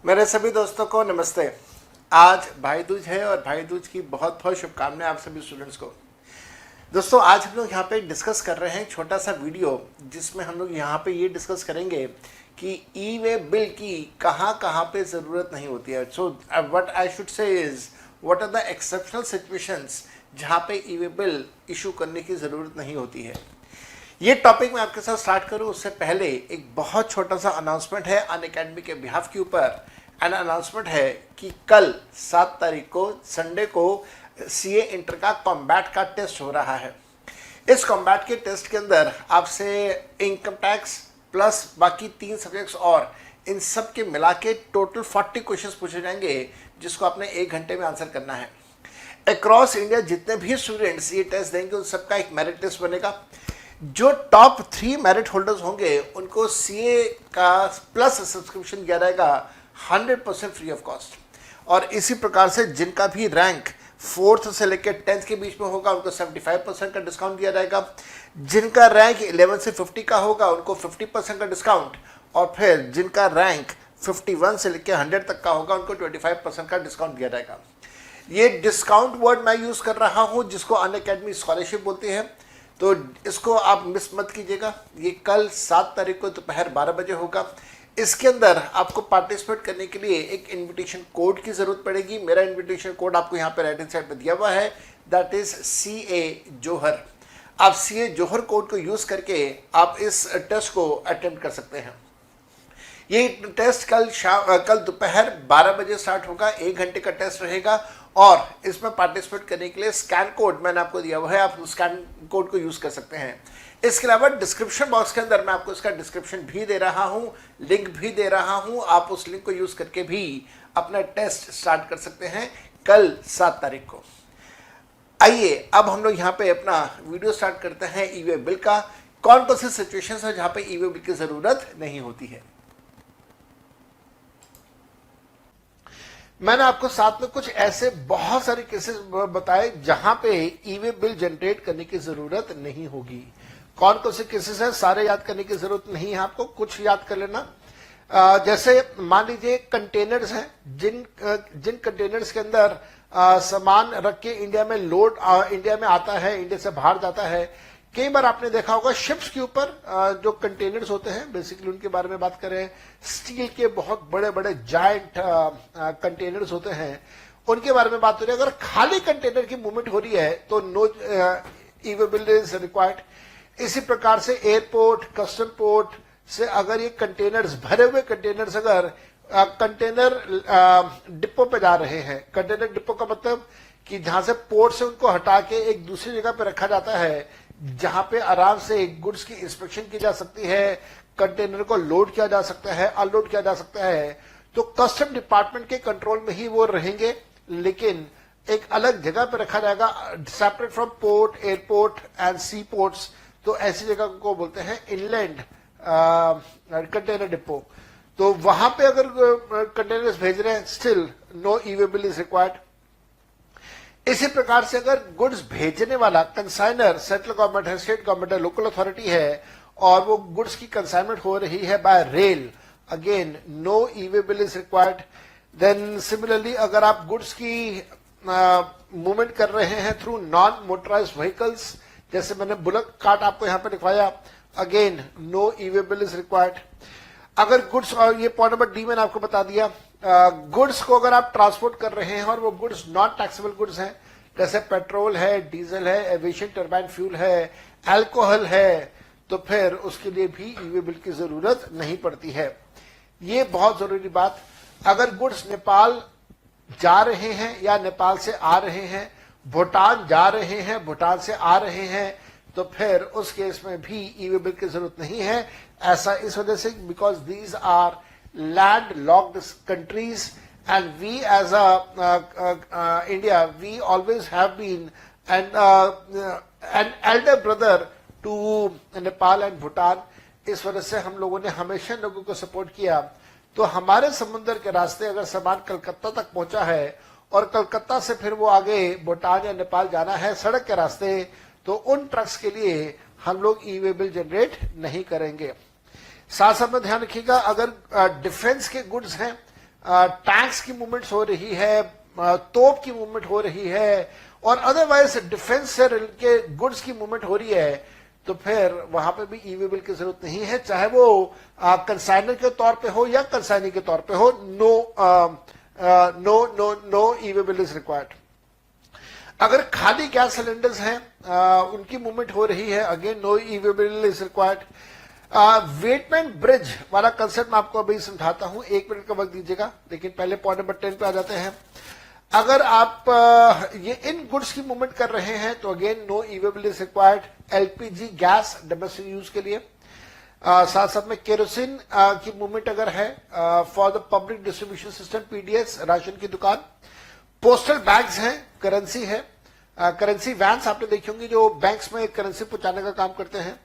मेरे सभी दोस्तों को नमस्ते। आज भाई दूज है और भाई दूज की बहुत बहुत शुभकामनाएं आप सभी स्टूडेंट्स को। दोस्तों आज हम लोग यहाँ पे डिस्कस कर रहे हैं छोटा सा वीडियो, जिसमें हम लोग यहाँ पे ये डिस्कस करेंगे कि ई वे बिल की कहाँ कहाँ पे ज़रूरत नहीं होती है। So what I should say is what are the exceptional situations जहाँ पे ई वे बिल इशू करने की ज़रूरत नहीं होती है। ये टॉपिक मैं आपके साथ स्टार्ट करूं उससे पहले एक बहुत छोटा सा अनाउंसमेंट है अनअकैडमी के बिहाफ के ऊपर। एंड अनाउंसमेंट है कि कल 7 तारीख को संडे को सीए इंटर का कॉम्बैट का टेस्ट हो रहा है। इस कॉम्बैट के टेस्ट के अंदर आपसे इनकम टैक्स प्लस बाकी 3 सब्जेक्ट्स और इन सब के मिला के टोटल 40 क्वेश्चंस पूछे जाएंगे, जिसको आपने 1 घंटे में आंसर करना है। अक्रॉस इंडिया जितने भी स्टूडेंट्स ये टेस्ट देंगे उन सबका एक मेरिट टेस्ट बनेगा। जो टॉप 3 मेरिट होल्डर्स होंगे उनको सीए का प्लस सब्सक्रिप्शन दिया जाएगा 100% फ्री ऑफ कॉस्ट। और इसी प्रकार से जिनका भी रैंक 4th से लेकर 10th के बीच में होगा उनको 75% का डिस्काउंट दिया जाएगा। जिनका रैंक 11 से 50 का होगा उनको 50% का डिस्काउंट, और फिर जिनका रैंक 51 से लेकर 100 तक का होगा उनको 25% का डिस्काउंट दिया जाएगा। ये डिस्काउंट वर्ड मैं यूज़ कर रहा हूँ जिसको अनअकैडमी स्कॉलरशिप बोलते हैं, तो इसको आप मिस मत कीजिएगा। ये कल 7 तारीख को दोपहर 12 बजे होगा। इसके अंदर आपको पार्टिसिपेट करने के लिए एक इनविटेशन कोड की ज़रूरत पड़ेगी। मेरा इनविटेशन कोड आपको यहाँ पे राइट हैंड साइड पे दिया हुआ है, दैट इज़ CA जोहर। आप CA जोहर कोड को यूज़ करके आप इस टेस्ट को अटेम्प्ट कर सकते हैं। ये टेस्ट कल दोपहर 12 बजे स्टार्ट होगा। 1 घंटे का टेस्ट रहेगा और इसमें पार्टिसिपेट करने के लिए स्कैन कोड मैंने आपको दिया हुआ है, आप स्कैन कोड को यूज़ कर सकते हैं। इसके अलावा डिस्क्रिप्शन बॉक्स के अंदर मैं आपको इसका डिस्क्रिप्शन भी दे रहा हूँ, लिंक भी दे रहा हूँ। आप उस लिंक को यूज़ करके भी अपना टेस्ट स्टार्ट कर सकते हैं कल 7 तारीख को। आइए अब हम लोग यहाँ पे अपना वीडियो स्टार्ट करते हैं ई वे बिल का। कौन कौन सी सिचुएशंस है जहाँ पे ई वे बिल की ज़रूरत नहीं होती है। मैंने आपको साथ में कुछ ऐसे बहुत सारे केसेस बताए जहां पे ई वे बिल जनरेट करने की जरूरत नहीं होगी। कौन कौन से केसेस हैं सारे याद करने की जरूरत नहीं है आपको, कुछ याद कर लेना। जैसे मान लीजिए कंटेनर्स हैं, जिन कंटेनर्स के अंदर सामान रख के इंडिया में लोड इंडिया में आता है, इंडिया से बाहर जाता है। कई बार आपने देखा होगा शिप्स के ऊपर जो कंटेनर्स होते हैं, बेसिकली उनके बारे में बात करें, स्टील के बहुत बड़े बड़े जायंट कंटेनर्स होते हैं, उनके बारे में बात हो रही है। अगर खाली कंटेनर की मूवमेंट हो रही है तो no E way bill is required. इसी प्रकार से एयरपोर्ट, कस्टम पोर्ट से अगर ये कंटेनर्स, भरे हुए कंटेनर्स अगर कंटेनर डिपो पे जा रहे हैं, कंटेनर डिपो का मतलब कि जहां से पोर्ट से उनको हटा के एक दूसरी जगह पे रखा जाता है, जहां पे आराम से गुड्स की इंस्पेक्शन की जा सकती है, कंटेनर को लोड किया जा सकता है, अनलोड किया जा सकता है, तो कस्टम डिपार्टमेंट के कंट्रोल में ही वो रहेंगे, लेकिन एक अलग जगह पे रखा जाएगा, separate from port, airport and sea ports. तो ऐसी जगह को बोलते हैं इनलैंड कंटेनर डिपो। तो वहां पे अगर कंटेनर्स भेज रहे हैं, still no E way bill is required. इसी प्रकार से अगर गुड्स भेजने वाला कंसाइनर सेंट्रल गवर्नमेंट है, स्टेट गवर्नमेंट है, लोकल अथॉरिटी है, और वो गुड्स की कंसाइनमेंट हो रही है by rail, again no E way bill is required. Then similarly अगर आप गुड्स की मूवमेंट कर रहे हैं थ्रू नॉन मोटराइज्ड व्हीकल्स, जैसे मैंने बुलक कार्ट आपको यहां पर दिखाया, again no E way bill is required. अगर गुड्स, और ये पॉइंट नंबर डी मैंने आपको बता दिया, गुड्स को अगर आप ट्रांसपोर्ट कर रहे हैं और वो गुड्स नॉन टैक्सेबल गुड्स हैं, जैसे पेट्रोल है, डीजल है, एविएशन टर्बाइन फ्यूल है, अल्कोहल है, तो फिर उसके लिए भी ई वे बिल की जरूरत नहीं पड़ती है। ये बहुत जरूरी बात, अगर गुड्स नेपाल जा रहे हैं या नेपाल से आ रहे हैं, भूटान जा रहे हैं, भूटान से आ रहे हैं, तो फिर उस केस में भी ई वे बिल की जरूरत नहीं है। ऐसा इस वजह से because these are landlocked countries and we as India, we always have been an elder brother to Nepal and Bhutan। इस वजह से हम लोगों ने हमेशा लोगों को सपोर्ट किया। तो हमारे समुद्र के रास्ते अगर सामान कलकत्ता तक पहुंचा है और कलकत्ता से फिर वो आगे भूटान या नेपाल जाना है सड़क के रास्ते, तो उन ट्रक्स के लिए हम लोग ई वे बिल जनरेट नहीं करेंगे। साथ साथ में ध्यान रखिएगा, अगर डिफेंस के गुड्स हैं, टैंक्स की मूवमेंट्स हो रही है, तोप की मूवमेंट हो रही है, और अदरवाइज डिफेंस से के गुड्स की मूवमेंट हो रही है, तो फिर वहां पे भी ई वे बिल की जरूरत नहीं है, चाहे वो कंसाइनर के तौर पे हो या कंसाइनी के तौर पे हो। No E way bill is required. अगर खाली गैस सिलेंडर्स हैं, उनकी मूवमेंट हो रही है, again no E way bill is required. वेटमैन ब्रिज वाला कंसेप्ट मैं आपको अभी समझाता हूं, 1 मिनट का वक्त दीजिएगा, लेकिन पहले पॉइंट नंबर 10 पे आ जाते हैं। अगर आप ये इन गुड्स की मूवमेंट कर रहे हैं तो again no E way bill is required. LPG gas domestic use के लिए, साथ साथ में केरोसिन की मूवमेंट अगर है for the public distribution system, PDS, ration की दुकान, पोस्टल बैग्स हैं, करेंसी है, करेंसी वैन्स आपने देखी होंगी जो बैंक्स में करेंसी पहुंचाने का काम करते हैं।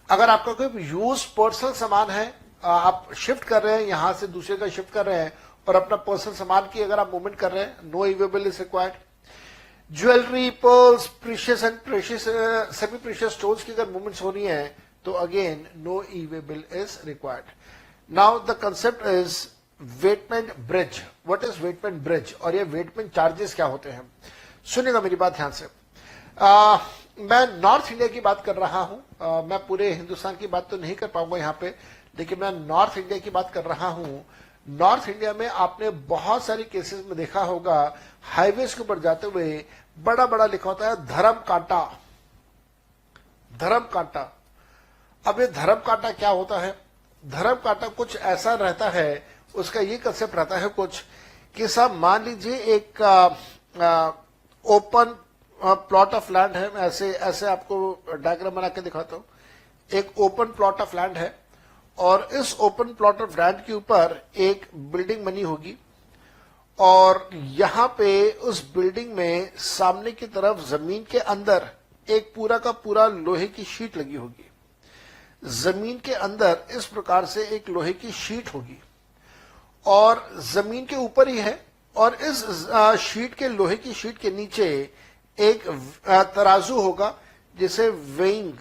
अगर आपका कोई यूज पर्सनल सामान है, आप शिफ्ट कर रहे हैं, यहां से दूसरे का शिफ्ट कर रहे हैं और अपना पर्सनल सामान की अगर आप मूवमेंट कर रहे हैं, no E way bill is required. Jewellery, pearls, precious and precious, semi precious stones की अगर मूवमेंट्स हो रही हैं तो again no E way bill is required. Now the concept is वेटमैन bridge. What is वेटमैन bridge और ये वेटमैन चार्जेस क्या होते हैं? सुनिएगा मेरी बात ध्यान से। मैं नॉर्थ इंडिया की बात कर रहा हूं, मैं पूरे हिंदुस्तान की बात तो नहीं कर पाऊंगा यहां पे, लेकिन मैं नॉर्थ इंडिया की बात कर रहा हूं। नॉर्थ इंडिया में आपने बहुत सारी केसेस में देखा होगा, हाईवेज के ऊपर जाते हुए बड़ा बड़ा लिखा होता है धर्म कांटा, धर्म कांटा। अब ये धर्म कांटा क्या होता है? धर्म कांटा कुछ ऐसा रहता है, उसका ये कंसेप्ट रहता है कुछ कि साहब मान लीजिए एक ओपन प्लॉट ऑफ लैंड है, मैं ऐसे आपको डायग्राम बना के दिखाता हूं। एक ओपन प्लॉट ऑफ लैंड है और इस ओपन प्लॉट ऑफ लैंड के ऊपर एक बिल्डिंग बनी होगी और यहां पे उस बिल्डिंग में सामने की तरफ जमीन के अंदर एक पूरा का पूरा लोहे की शीट लगी होगी। जमीन के अंदर इस प्रकार से एक लोहे की शीट होगी और जमीन के ऊपर ही है, और इस शीट के लोहे की शीट के नीचे एक तराजू होगा जिसे वेइंग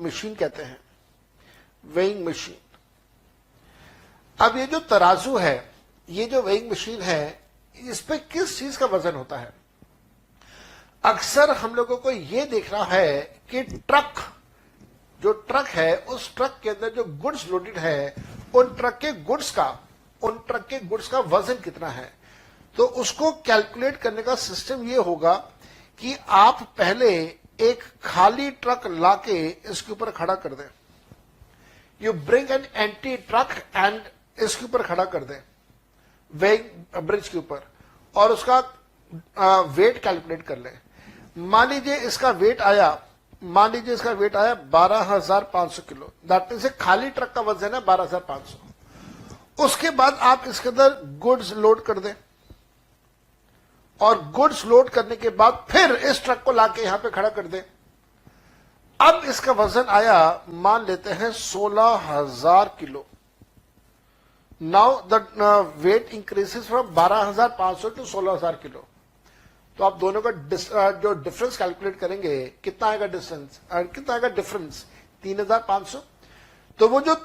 मशीन कहते हैं, वेइंग मशीन। अब ये जो तराजू है, ये जो वेइंग मशीन है, इस पे किस चीज का वजन होता है? अक्सर हम लोगों को ये देखना है कि जो ट्रक है, उस ट्रक के अंदर जो गुड्स लोडेड है, उन ट्रक के गुड्स का वजन कितना है। तो उसको कैलकुलेट करने का सिस्टम ये होगा कि आप पहले एक खाली ट्रक लाके इसके ऊपर खड़ा कर दें। You bring an empty truck and इसके ऊपर खड़ा कर दें, वेइंग ब्रिज के ऊपर, और उसका वेट कैलकुलेट कर लें। मान लीजिए इसका वेट आया 12,500 किलो, दैट मीन्स खाली ट्रक का वजन है 12,500। उसके बाद आप इसके अंदर गुड्स लोड कर दें और गुड्स लोड करने के बाद फिर इस ट्रक को लाके यहां पे खड़ा कर दें। अब इसका वजन आया, मान लेते हैं 16,000 kilo. Now the weight increases from 12,500 to 16,000 kilo. तो आप दोनों का जो डिफरेंस कैलकुलेट करेंगे, कितना आएगा डिस्टेंस, कितना आएगा डिफरेंस? 3,500। तो वो जो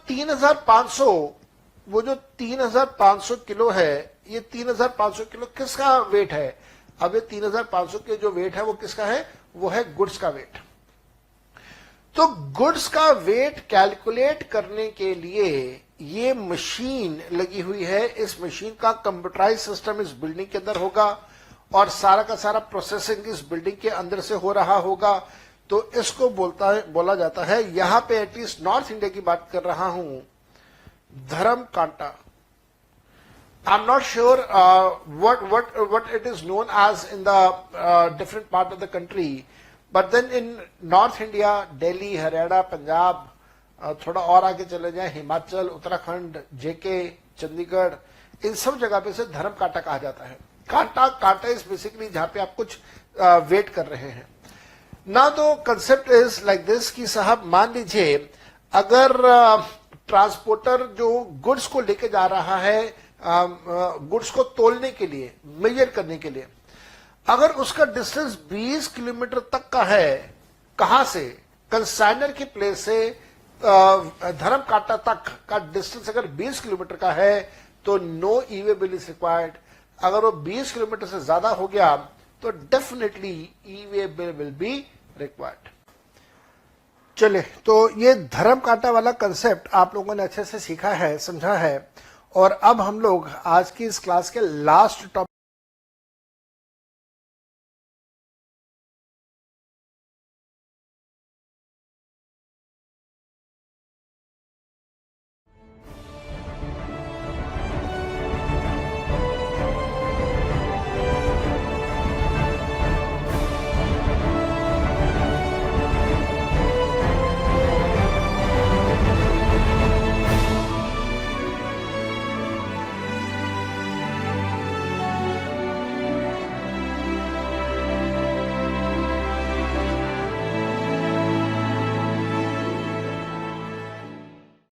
3,500 किलो है, ये 3,500 किलो किसका वेट है? अब ये 3,500 के जो वेट है वो किसका है? वो है गुड्स का वेट। तो गुड्स का वेट कैलकुलेट करने के लिए ये मशीन लगी हुई है। इस मशीन का कंप्यूटराइज सिस्टम इस बिल्डिंग के अंदर होगा और सारा का सारा प्रोसेसिंग इस बिल्डिंग के अंदर से हो रहा होगा। तो इसको बोला जाता है, यहां पे एटलीस्ट नॉर्थ इंडिया की बात कर रहा हूं, धर्म कांटा। I'm not sure what it is known as in the different part of the country, but then in North India, Delhi, Haryana, Punjab, थोड़ा और आगे चले जाएं, हिमाचल, उत्तराखंड, जेके, चंडीगढ़, इन सब जगह पे से धर्म कांटा कहा जाता है। कांटा इज बेसिकली जहां पे आप कुछ वेट कर रहे हैं ना। तो कंसेप्ट इज लाइक दिस कि साहब मान लीजिए अगर ट्रांसपोर्टर जो गुड्स को लेके जा रहा है, गुड्स को तोलने के लिए, मेजर करने के लिए, अगर उसका डिस्टेंस 20 किलोमीटर तक का है, कहां से? कंसाइनर की प्लेस से धर्म कांटा तक का डिस्टेंस अगर 20 किलोमीटर का है, तो no E way bill is required. अगर वो 20 किलोमीटर से ज्यादा हो गया तो definitely E way bill will be required. चलिए, तो ये धर्म कांटा वाला कंसेप्ट आप लोगों ने अच्छे से सीखा है, समझा है। और अब हम लोग आज की इस क्लास के लास्ट टॉपिक